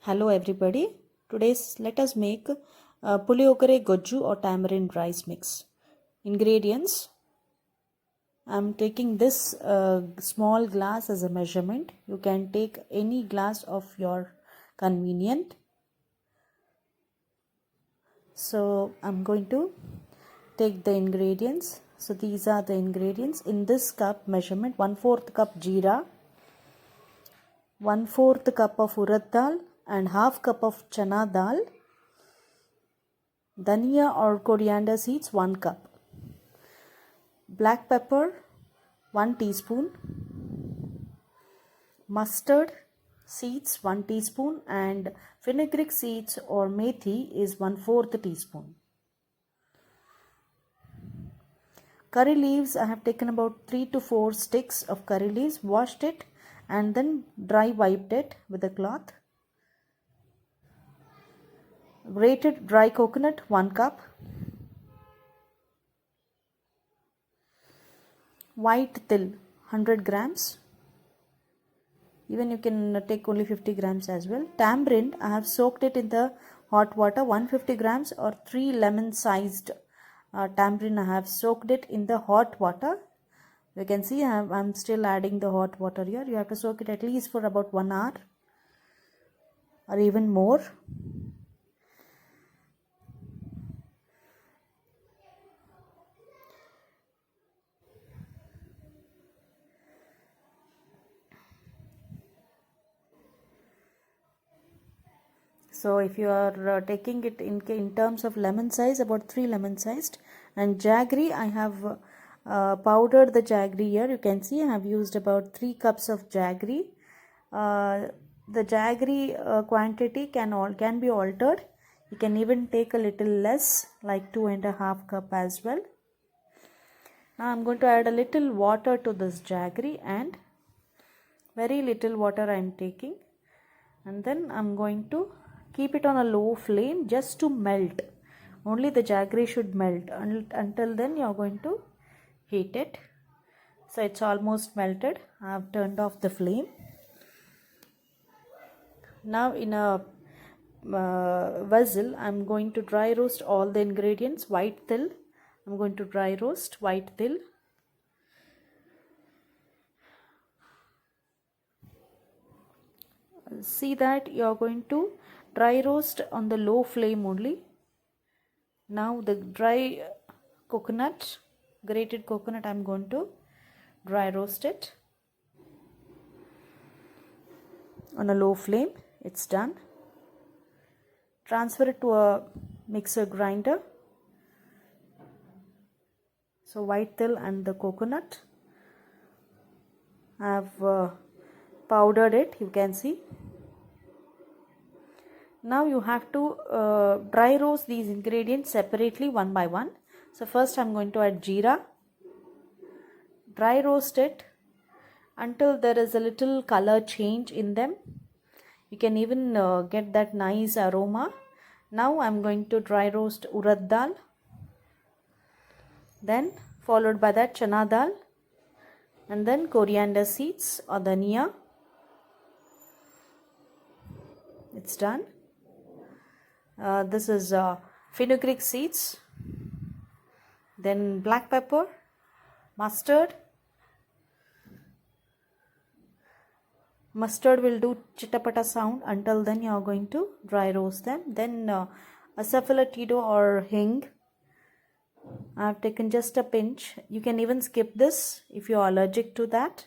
Hello everybody. Let us make Puliyogare gojju or tamarind rice mix. Ingredients. I'm taking this small glass as a measurement. You can take any glass of your convenient. So I'm going to take the ingredients. So these are the ingredients. In this cup measurement, 1/4 cup jeera, 1/4 cup of urad dal and half cup of channa dal, Daniya or coriander seeds 1 cup, black pepper 1 teaspoon, mustard seeds 1 teaspoon, and fenugreek seeds or methi is 1/4 teaspoon. Curry leaves, I have taken about 3 to 4 sticks of curry leaves, washed it and then dry wiped it with a cloth. Grated dry coconut 1 cup, white til 100 grams, even you can take only 50 grams as well. Tambrind, I have soaked it in the hot water, 150 grams or 3 lemon sized tamarind. I have soaked it in the hot water. You can see I'm still adding the hot water here. You have to soak it at least for about 1 hour or even more. So if you are taking it in terms of lemon size, about 3 lemon sized. And jaggery, I have powdered the jaggery here. You can see I have used about 3 cups of jaggery. The jaggery quantity can be altered. You can even take a little less, like 2.5 cup as well. Now I'm going to add a little water to this jaggery, and very little water I am taking, and then I'm going to keep it on a low flame just to melt. Only the jaggery should melt. Until then you are going to heat it. So it's almost melted. I have turned off the flame. Now in a vessel, I'm going to dry roast all the ingredients. White til, I'm going to dry roast white til. See that you are going to dry roast on the low flame only. Now the dry coconut, grated coconut, I'm going to dry roast it on a low flame. It's done. Transfer it to a mixer grinder. So white til and the coconut, I have powdered it, you can see. Now you have to dry roast these ingredients separately one by one. So first I'm going to add jeera. Dry roast it until there is a little color change in them. You can even get that nice aroma. Now I'm going to dry roast urad dal. Then followed by that channa dal. And then coriander seeds or daniya. It's done. This is fenugreek seeds, then black pepper, mustard. Mustard will do chitapata sound. Until then you are going to dry roast them. Then Asafoetida or hinga, I have taken just a pinch. You can even skip this if you are allergic to that.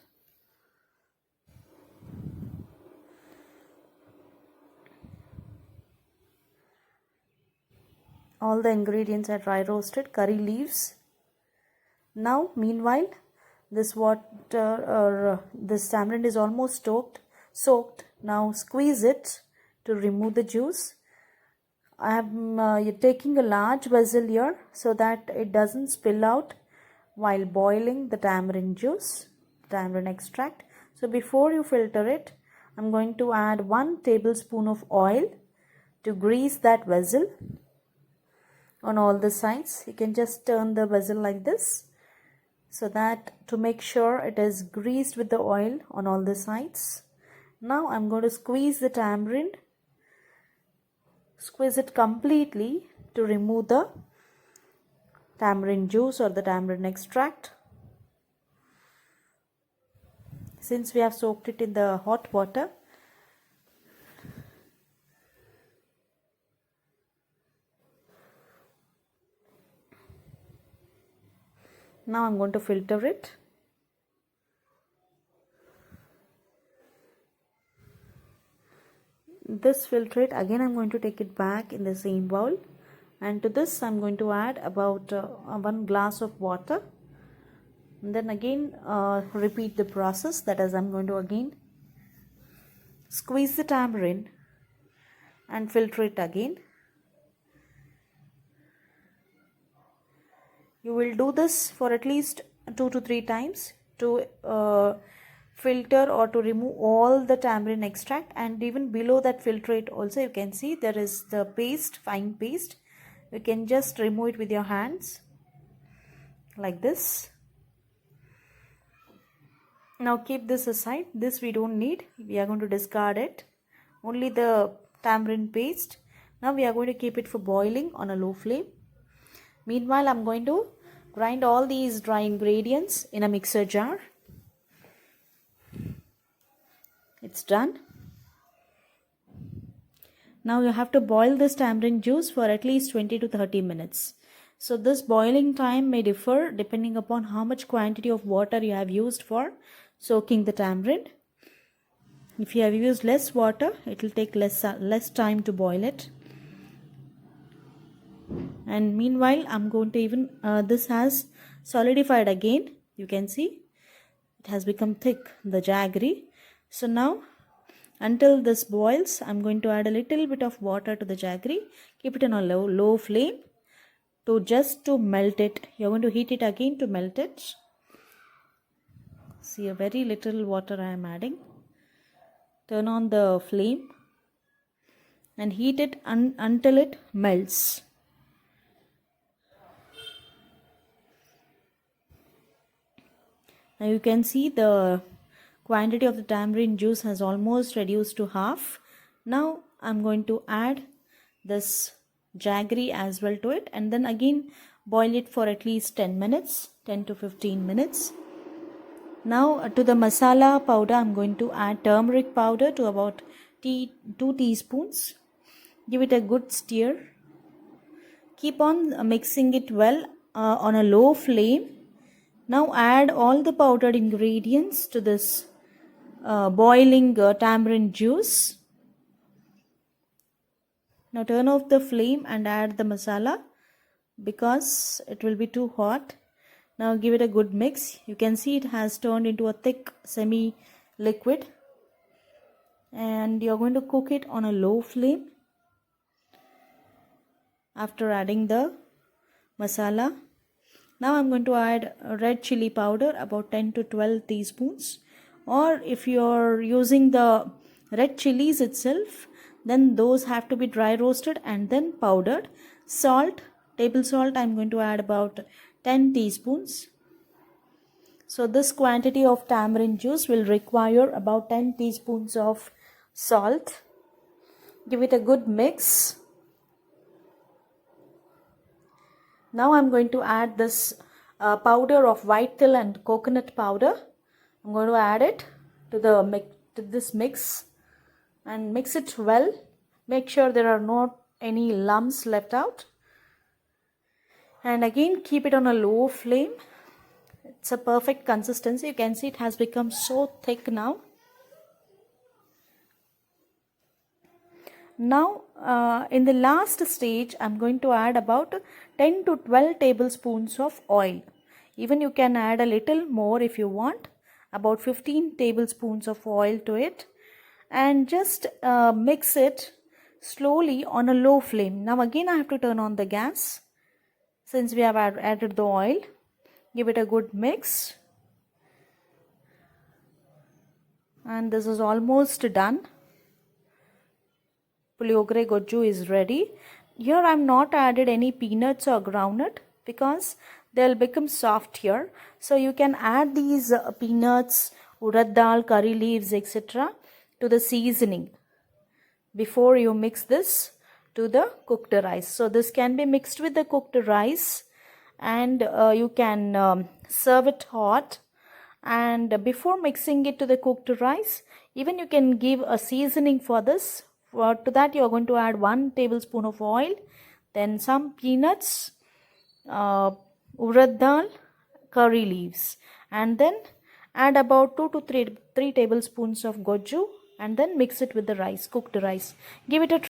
All the ingredients are dry roasted. Curry leaves. Now meanwhile this this tamarind is almost soaked. Now squeeze it to remove the juice. I am taking a large vessel here so that it doesn't spill out while boiling the tamarind juice, tamarind extract. So before you filter it, I'm going to add 1 tablespoon of oil to grease that vessel on all the sides. You can just turn the vessel like this, so that to make sure it is greased with the oil on all the sides. Now I'm going to squeeze the tamarind Squeeze it completely to remove the tamarind juice or the tamarind extract. Since we have soaked it in the hot water, now I'm going to filter it. This filtrate, again I'm going to take it back in the same bowl, and to this I'm going to add about 1 glass of water, and then again repeat the process. That is, I'm going to again squeeze the tamarind and filter it again. You will do this for at least 2 to 3 times to filter or to remove all the tamarind extract. And even below that filtrate also you can see there is the paste, fine paste. You can just remove it with your hands like this. Now keep this aside. This we don't need. We are going to discard it. Only the tamarind paste. Now we are going to keep it for boiling on a low flame. Meanwhile, I'm going to grind all these dry ingredients in a mixer jar. It's done. Now you have to boil this tamarind juice for at least 20 to 30 minutes. So this boiling time may differ depending upon how much quantity of water you have used for soaking the tamarind. If you have used less water, it will take less time to boil it. And meanwhile, I'm going to even this has solidified again. You can see it has become thick, the jaggery. So now until this boils, I'm going to add a little bit of water to the jaggery. Keep it on a low flame to melt it. You're going to heat it again to melt it. See, a very little water I am adding. Turn on the flame and heat it until it melts. Now you can see the quantity of the tamarind juice has almost reduced to half. Now I'm going to add this jaggery as well to it, and then again boil it for at least 10 minutes, 10 to 15 minutes. Now to the masala powder, I'm going to add turmeric powder to about 2 teaspoons. Give it a good stir. Keep on mixing it well on a low flame. Now add all the powdered ingredients to this boiling tamarind juice. Now turn off the flame and add the masala because it will be too hot. Now give it a good mix. You can see it has turned into a thick semi-liquid, and you're going to cook it on a low flame. After adding the masala, now I'm going to add red chilli powder, about 10 to 12 teaspoons. Or if you're using the red chilies itself, then those have to be dry roasted and then powdered. Salt, table salt, I'm going to add about 10 teaspoons. So this quantity of tamarind juice will require about 10 teaspoons of salt. Give it a good mix. Now I'm going to add this powder of white till and coconut powder. I'm going to add it to this mix and mix it well. Make sure there are not any lumps left out. And again keep it on a low flame. It's a perfect consistency. You can see it has become so thick now. Now in the last stage, I'm going to add about 10 to 12 tablespoons of oil. Even you can add a little more if you want, about 15 tablespoons of oil to it, and just mix it slowly on a low flame. Now again I have to turn on the gas since we have added the oil. Give it a good mix, and this is almost done. Puliyogare gojju is ready. Here I am not added any peanuts or groundnut because they'll become soft here. So you can add these peanuts, urad dal, curry leaves, etc. to the seasoning before you mix this to the cooked rice. So this can be mixed with the cooked rice, and you can serve it hot. And before mixing it to the cooked rice, even you can give a seasoning for this. To that you are going to add 1 tablespoon of oil, then some peanuts, urad dal, curry leaves, and then add about 2 to 3 tablespoons of gojju, and then mix it with the rice, cooked rice. Give it a